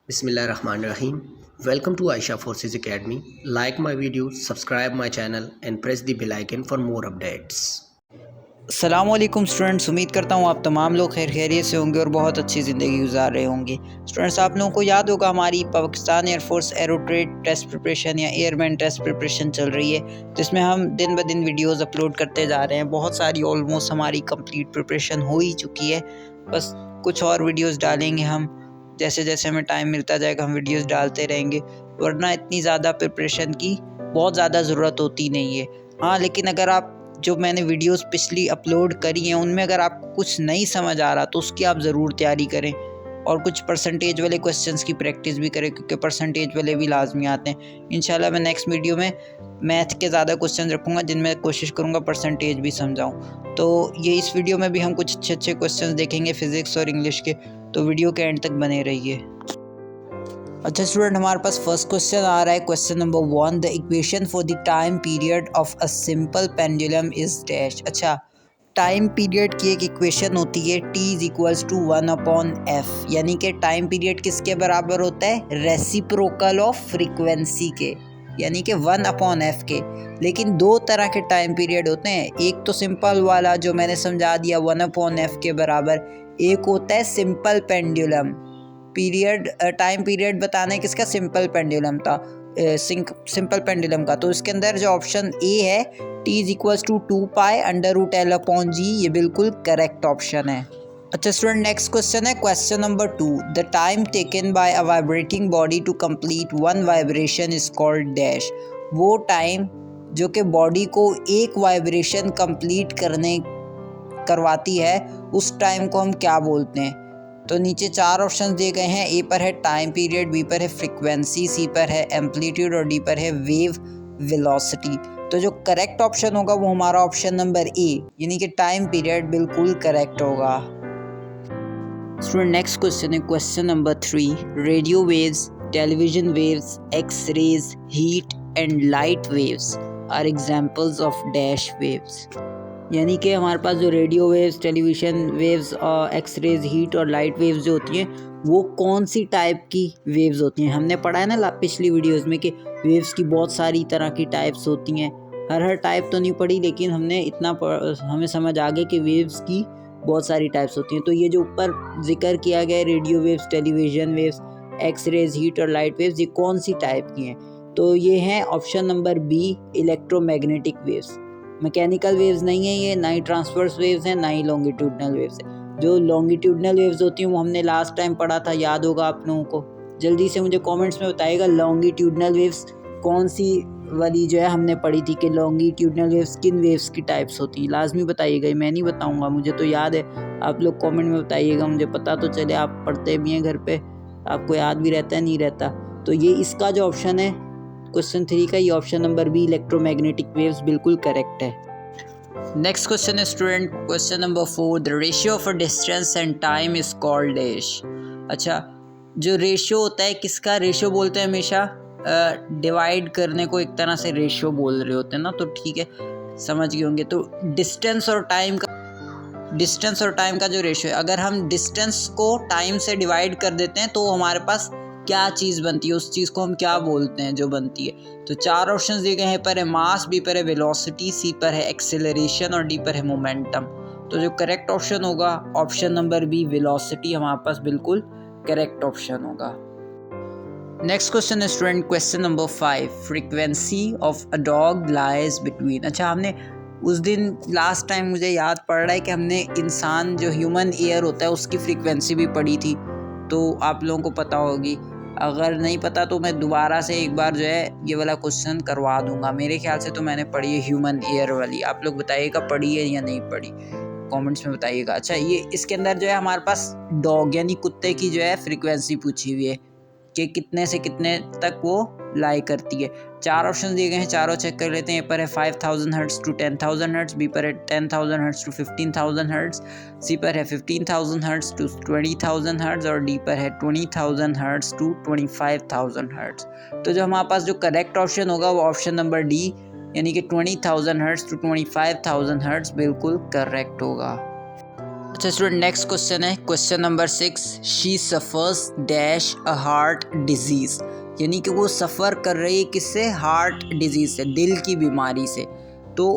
Bismillahirrahmanirrahim. Welcome to Aisha Forces Academy. Like my videos, subscribe my channel and press the bell icon for more updates. अस्सलामुअलैकुम students, उम्मीद करता हूँ आप तमाम लोग खैरियत से होंगे और बहुत अच्छी ज़िंदगी गुजार रहे होंगे। स्टूडेंट्स, आप लोगों को याद होगा हमारी Pakistan air force aero trade test preparation या एयरमैन टेस्ट प्रिपरेशन चल रही है, जिसमें हम दिन ब दिन वीडियोस अपलोड करते जा रहे हैं। बहुत सारी ऑलमोस्ट हमारी कंप्लीट प्रिपरेशन हो ही चुकी है, बस कुछ और वीडियोज़ डालेंगे हम। जैसे जैसे हमें टाइम मिलता जाएगा हम वीडियोज़ डालते रहेंगे, वरना इतनी ज़्यादा प्रिपरेशन की बहुत ज़्यादा ज़रूरत होती नहीं है। हाँ, लेकिन अगर आप जो मैंने वीडियोस पिछली अपलोड करी हैं उनमें अगर आपको कुछ नहीं समझ आ रहा तो उसकी आप ज़रूर तैयारी करें और कुछ परसेंटेज वाले क्वेश्चंस की प्रैक्टिस भी करें, क्योंकि परसेंटेज वाले भी लाजमी आते हैं। इंशाल्लाह मैं नेक्स्ट वीडियो में मैथ के ज़्यादा क्वेश्चन रखूँगा, जिनमें कोशिश करूँगा परसेंटेज भी समझाऊँ। तो ये इस वीडियो में भी हम कुछ अच्छे अच्छे क्वेश्चन देखेंगे फ़िज़िक्स और इंग्लिश के, तो वीडियो के एंड तक बने रहिए। अच्छा स्टूडेंट, हमारे पास फर्स्ट क्वेश्चन आ रहा है। Question number 1, the equation for the time period of a simple pendulum is dash. अच्छा, टाइम पीरियड की एक इक्वेशन होती है t is equals to 1/f, यानी कि टाइम पीरियड किसके बराबर होता है? रेसिप्रोकल ऑफ फ्रीक्वेंसी के, यानी कि 1/f के। लेकिन दो तरह के टाइम पीरियड होते हैं, एक तो सिंपल वाला जो मैंने समझा दिया 1/f के बराबर, एक होता है simple pendulum. Period time period बताने किसका? सिंपल पेंडुलम था, सिंपल पेंडुलम का। तो इसके अंदर जो ऑप्शन ए है t is equals to 2π√L/g, ये बिल्कुल करेक्ट ऑप्शन है। अच्छा स्टूडेंट, नेक्स्ट क्वेश्चन है question number 2, the time taken by a vibrating body to complete one vibration is called dash. वो टाइम जो कि बॉडी को एक वाइब्रेशन कंप्लीट करवाती है, उस टाइम को हम क्या बोलते हैं? तो नीचे चार ऑप्शन दिए गए हैं। ए पर है टाइम पीरियड, बी पर है फ्रीक्वेंसी, सी पर है एम्पलीट्यूड और डी पर है वेव वेलोसिटी। तो जो करेक्ट ऑप्शन होगा वो हमारा ऑप्शन नंबर ए, यानी कि टाइम पीरियड बिल्कुल करेक्ट होगा। स्टूडेंट, नेक्स्ट क्वेश्चन है question number 3, radio waves, television waves, X rays, heat and light waves are examples of dash waves. यानी कि हमारे पास जो radio waves, television waves, X rays, heat और लाइट वेव्स जो होती हैं वो कौन सी टाइप की वेव्स होती हैं? हमने पढ़ा है ना पिछली वीडियोस में कि वेव्स की बहुत सारी तरह की टाइप्स होती हैं। हर टाइप तो नहीं पढ़ी, लेकिन हमने हमें समझ आ गया कि वेव्स की बहुत सारी टाइप्स होती हैं। तो ये जो ऊपर जिक्र किया गया है, radio waves, television waves, X rays, heat और लाइट वेव्स, ये कौन सी टाइप की हैं? तो ये हैं option number B, electromagnetic waves. Mechanical waves नहीं है ये, ना ही ट्रांसवर्स वेव्स हैं, ना ही लॉन्गिट्यूडनल वेव्स है। जो लॉन्गिट्यूडनल वेव्स होती हैं वो हमने लास्ट टाइम पढ़ा था, याद होगा आप लोगों को। जल्दी से मुझे कमेंट्स में बताइएगा लॉन्गिट्यूडनल वेव्स कौन सी वाली जो है हमने पढ़ी थी, कि लॉन्गिट्यूडनल वेव्स किन वेव्स की टाइप्स होती हैं। लाजमी बताइएगा, मैं नहीं बताऊंगा, मुझे तो याद है। आप लोग कमेंट में बताइएगा, मुझे पता तो चले, आप पढ़ते भी हैं घर पे, आपको याद भी रहता है नहीं रहता। तो ये इसका जो ऑप्शन है क्वेश्चन 3 का, ये option number B, electromagnetic waves, बिल्कुल करेक्ट है। नेक्स्ट क्वेश्चन है student question number 4, the ratio of a distance and time is called dash. अच्छा, जो रेशियो होता है किसका रेशियो बोलते हैं? हमेशा डिवाइड करने को एक तरह से रेशियो बोल रहे होते हैं ना, तो ठीक है, समझ गए होंगे। तो डिस्टेंस और टाइम का जो रेशियो है, अगर हम डिस्टेंस को टाइम से डिवाइड कर देते हैं तो हमारे पास क्या चीज़ बनती है, उस चीज़ को हम क्या बोलते हैं जो बनती है? तो चार ऑप्शंस दिए गए हैं, पर है मास, बी पर है वेलोसिटी, सी पर है एक्सेलरेशन और डी पर है मोमेंटम। तो जो करेक्ट ऑप्शन होगा ऑप्शन नंबर बी, वेलोसिटी, हमारे पास बिल्कुल करेक्ट ऑप्शन होगा। नेक्स्ट क्वेश्चन है student question number 5, frequency of a dog lies between. अच्छा, हमने उस दिन लास्ट टाइम मुझे याद पड़ रहा है कि हमने इंसान जो ह्यूमन ईयर होता है उसकी फ्रीक्वेंसी भी पढ़ी थी, तो आप लोगों को पता होगी। अगर नहीं पता तो मैं दोबारा से एक बार जो है ये वाला क्वेश्चन करवा दूंगा। मेरे ख्याल से तो मैंने पढ़ी है ह्यूमन ईयर वाली, आप लोग बताइएगा पढ़ी है या नहीं पढ़ी, कमेंट्स में बताइएगा। अच्छा, ये इसके अंदर जो है हमारे पास डॉग यानी कुत्ते की जो है फ्रीक्वेंसी पूछी हुई है कि कितने से कितने तक वो लाई करती है। चार ऑप्शन दिए गए हैं, चारों चेक कर लेते हैं। ए पर है 5000 हर्ट्ज टू 10,000 हर्ट्ज, बी पर है 10,000 हर्ट्ज टू 15,000 हर्ट्ज, सी पर है 15,000 हर्ट्ज टू 20,000 हर्ट्ज और डी पर है 20,000 हर्ट्ज टू 25,000 हर्ट्ज। तो जो हमारे पास जो करेक्ट ऑप्शन होगा वो ऑप्शन नंबर डी, यानी कि 20,000 हर्ट्ज टू 25,000 हर्ट्ज बिल्कुल करेक्ट होगा। अच्छा स्टूडेंट, नेक्स्ट क्वेश्चन है question number 6। She suffers dash a heart disease, यानी कि वो सफ़र कर रही है किससे? हार्ट डिजीज़ से, दिल की बीमारी से। तो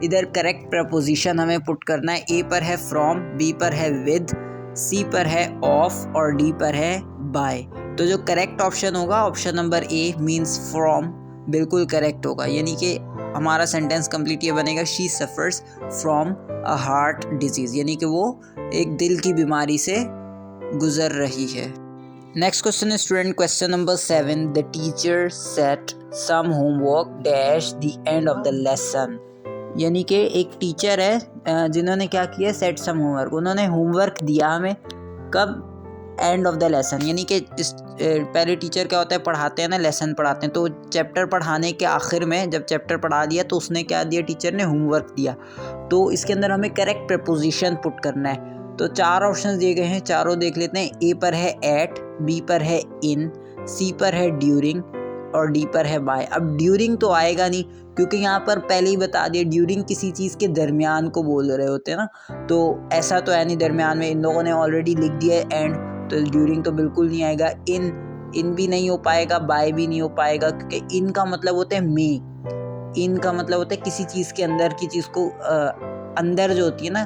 इधर करेक्ट प्रपोजिशन हमें पुट करना है। ए पर है फ्रॉम, बी पर है विद, सी पर है ऑफ और डी पर है बाय। तो जो करेक्ट ऑप्शन होगा option number A means from, बिल्कुल करेक्ट होगा। यानी कि हमारा सेंटेंस कंप्लीट ये बनेगा, she suffers from a heart disease, यानी कि वो एक दिल की बीमारी से गुजर रही है। नेक्स्ट क्वेश्चन है student question number 7। The teacher set some homework dash the end of the lesson, यानी कि एक टीचर है जिन्होंने क्या किया, सेट सम होमवर्क, उन्होंने होमवर्क दिया हमें, कब? एंड ऑफ द लेसन, यानी कि पहले टीचर क्या होता है, पढ़ाते हैं ना, लेसन पढ़ाते हैं, तो चैप्टर पढ़ाने के आखिर में जब चैप्टर पढ़ा दिया तो उसने क्या दिया, टीचर ने होमवर्क दिया। तो इसके अंदर हमें करेक्ट प्रपोजिशन पुट करना है। तो 4 ऑप्शन दिए गए हैं, चारों देख लेते हैं। ए पर है एट, बी पर है इन, सी पर है ड्यूरिंग और डी पर है बाय। अब ड्यूरिंग तो आएगा नहीं, क्योंकि यहाँ पर पहले ही बता दिया ड्यूरिंग किसी चीज़ के दरमियान को बोल रहे होते हैं ना, तो ऐसा तो है नहीं दरमियान में, इन लोगों ने ऑलरेडी लिख दिया है एंड, तो ड्यूरिंग तो बिल्कुल नहीं आएगा। इन भी नहीं हो पाएगा, बाय भी नहीं हो पाएगा, क्योंकि इन का मतलब होता है में, इन का मतलब होता है किसी चीज़ के अंदर की चीज़ को अंदर जो होती है ना,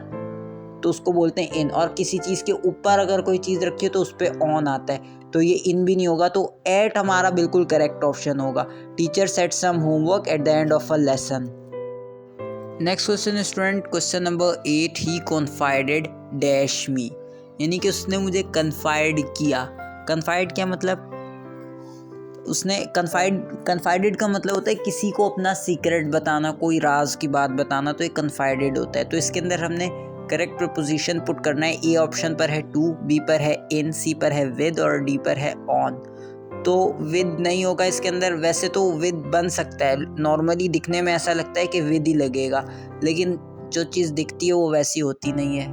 तो उसको बोलते हैं इन, और किसी चीज़ के ऊपर अगर कोई चीज़ रखी है तो उस पर ऑन आता है, तो ये इन भी नहीं होगा। तो एट हमारा बिल्कुल करेक्ट ऑप्शन होगा। Teacher set some homework at the end of a lesson. Next question student question number 8। He confided dash me, यानी कि उसने मुझे कन्फाइड किया। कन्फाइड क्या मतलब, उसने कन्फाइडेड का मतलब होता है किसी को अपना सीक्रेट बताना, कोई राज की बात बताना, तो ये कन्फाइडेड होता है। तो इसके अंदर हमने करेक्ट प्रपोजिशन पुट करना है। ए ऑप्शन पर है टू, बी पर है इन, सी पर है विद और डी पर है ऑन। तो विद नहीं होगा इसके अंदर, वैसे तो विद बन सकता है, नॉर्मली दिखने में ऐसा लगता है कि विद ही लगेगा, लेकिन जो चीज़ दिखती है वो वैसी होती नहीं है,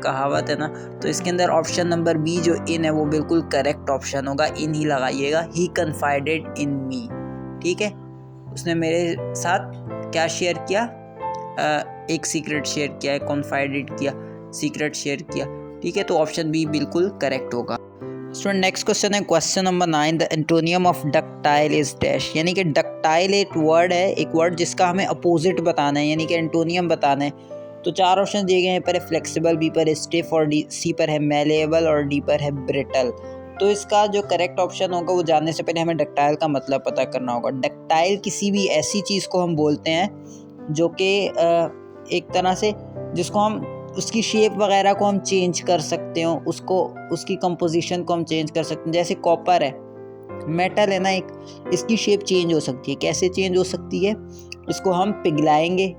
कहावत है ना। तो इसके अंदर ऑप्शन नंबर बी जो इन है वो बिल्कुल करेक्ट ऑप्शन होगा, इन ही लगाइएगा। ही कन्फाइडेड इन मी, ठीक है, उसने मेरे साथ क्या शेयर किया, एक सीक्रेट शेयर किया है, कॉन्फाइडेड किया, सीक्रेट शेयर किया, ठीक है। तो ऑप्शन बी बिल्कुल करेक्ट होगा। स्टूडेंट नेक्स्ट क्वेश्चन है question number 9। The antonym of ductile is dash, यानी कि डक्टाइल एक वर्ड है, एक वर्ड जिसका हमें अपोजिट बताना है, यानी कि एंटोनियम बताना है। तो 4 ऑप्शन दिए गए हैं, पर है फ्लेक्सिबल, बी पर है स्टिफ और सी पर है मेलेबल और डी पर है ब्रिटल। तो इसका जो करेक्ट ऑप्शन होगा वो जानने से पहले हमें डक्टाइल का मतलब पता करना होगा। डक्टाइल किसी भी ऐसी चीज़ को हम बोलते हैं जो कि एक तरह से जिसको हम उसकी शेप वगैरह को हम चेंज कर सकते हो, उसको उसकी कंपोजिशन को हम चेंज कर सकते हैं। जैसे कॉपर है, मेटल है ना, एक इसकी शेप चेंज हो सकती है। कैसे चेंज हो सकती है? इसको हम पिघलाएंगे,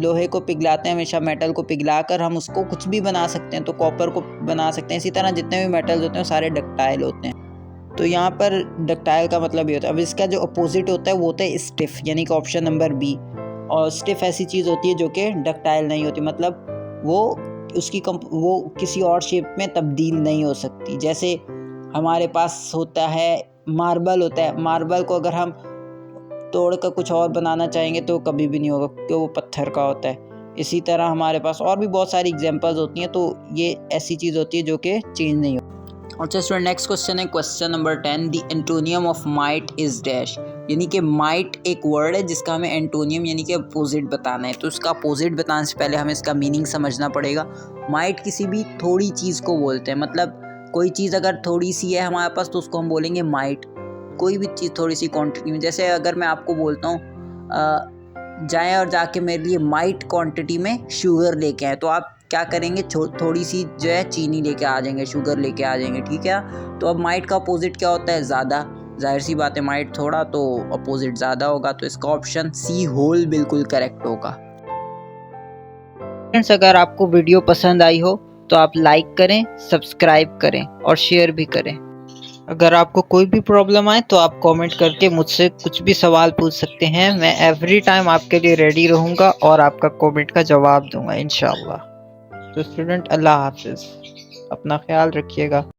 लोहे को पिघलाते हैं हमेशा, मेटल को पिघलाकर हम उसको कुछ भी बना सकते हैं, तो कॉपर को बना सकते हैं। इसी तरह जितने भी मेटल्स होते हैं सारे डक्टाइल होते हैं। तो यहाँ पर डक्टाइल का मतलब ये होता है। अब इसका जो अपोजिट होता है वो होता है स्टिफ, यानी कि ऑप्शन नंबर बी। और स्टिफ ऐसी चीज़ होती है जो कि डक्टाइल नहीं होती, मतलब वो वो किसी और शेप में तब्दील नहीं हो सकती। जैसे हमारे पास होता है मार्बल होता है, मार्बल को अगर हम तोड़ कर कुछ और बनाना चाहेंगे तो कभी भी नहीं होगा, क्योंकि वो पत्थर का होता है। इसी तरह हमारे पास और भी बहुत सारी एग्जांपल्स होती हैं, तो ये ऐसी चीज़ होती है जो कि चेंज नहीं होती। अच्छा स्टूडेंट नेक्स्ट क्वेश्चन है question number 10। The antonym of might is dash, यानी कि माइट एक वर्ड है जिसका हमें एंटोनियम यानी कि अपोजिट बताना है। तो इसका अपोजिट बताने से पहले हमें इसका मीनिंग समझना पड़ेगा। माइट किसी भी थोड़ी चीज़ को बोलते हैं, मतलब कोई चीज़ अगर थोड़ी सी है हमारे पास तो उसको हम बोलेंगे माइट। कोई भी चीज़ थोड़ी सी क्वांटिटी में, जैसे अगर मैं आपको बोलता हूँ जाएं और जाके मेरे लिए माइट क्वांटिटी में शुगर लेके आए, तो आप क्या करेंगे, थोड़ी सी जो है चीनी लेके आ जाएंगे, शुगर लेके आ जाएंगे, ठीक है। तो अब माइट का अपोजिट क्या होता है? ज़्यादा। जाहिर सी बात है, माइट थोड़ा तो अपोजिट ज़्यादा होगा, तो इसका ऑप्शन सी होल बिल्कुल करेक्ट होगा। फ्रेंड्स अगर आपको वीडियो पसंद आई हो तो आप लाइक करें, सब्सक्राइब करें और शेयर भी करें। अगर आपको कोई भी प्रॉब्लम आए तो आप कमेंट करके मुझसे कुछ भी सवाल पूछ सकते हैं। मैं एवरी टाइम आपके लिए रेडी रहूँगा और आपका कमेंट का जवाब दूंगा इंशाल्लाह। तो स्टूडेंट अल्लाह हाफिज़, अपना ख्याल रखिएगा।